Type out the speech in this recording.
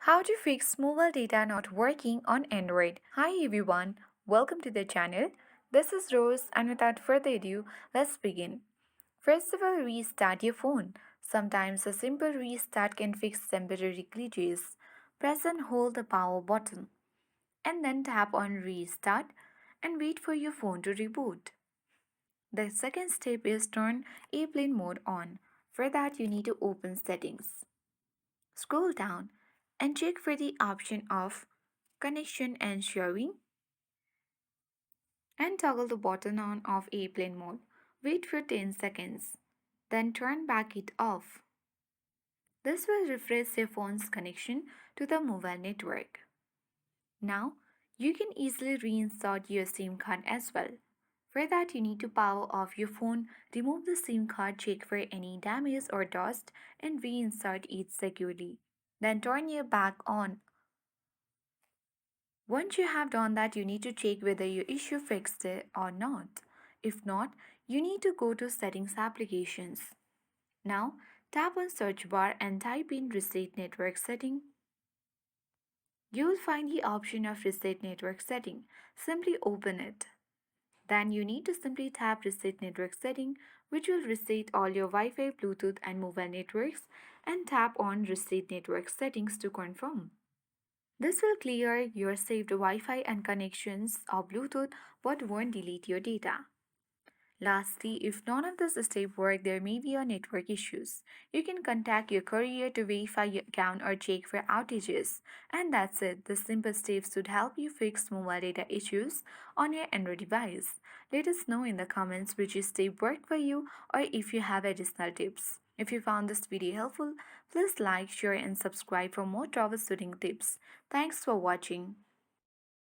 How to fix mobile data not working on Android. Hi everyone, welcome to the channel. This is Rose, and without further ado, let's begin. First of all, restart your phone. Sometimes a simple restart can fix temporary glitches. Press and hold the power button and then tap on restart and wait for your phone to reboot. The second step is turn airplane mode on. For that, you need to open settings. Scroll down and check for the option of connection and sharing and toggle the button on of airplane mode. Wait for 10 seconds, then turn back it off. This will refresh your phone's connection to the mobile network. Now, you can easily reinsert your SIM card as well. For that, you need to power off your phone, remove the SIM card, check for any damage or dust, and reinsert it securely. Then turn your back on. Once you have done that, you need to check whether your issue fixed it or not. If not, you need to go to Settings Applications. Now, tap on search bar and type in Reset Network Setting. You will find the option of Reset Network Setting. Simply open it. Then you need to simply tap Reset Network Setting, which will reset all your Wi-Fi, Bluetooth and mobile networks, and tap on Reset Network Settings to confirm. This will clear your saved Wi-Fi and connections or Bluetooth but won't delete your data. Lastly, if none of this steps work, there may be a network issues. You can contact your courier to verify your account or check for outages. And that's it. The simple steps should help you fix mobile data issues on your Android device. Let us know in the comments which step worked for you or if you have additional tips. If you found this video helpful, please like, share and subscribe for more troubleshooting tips. Thanks for watching.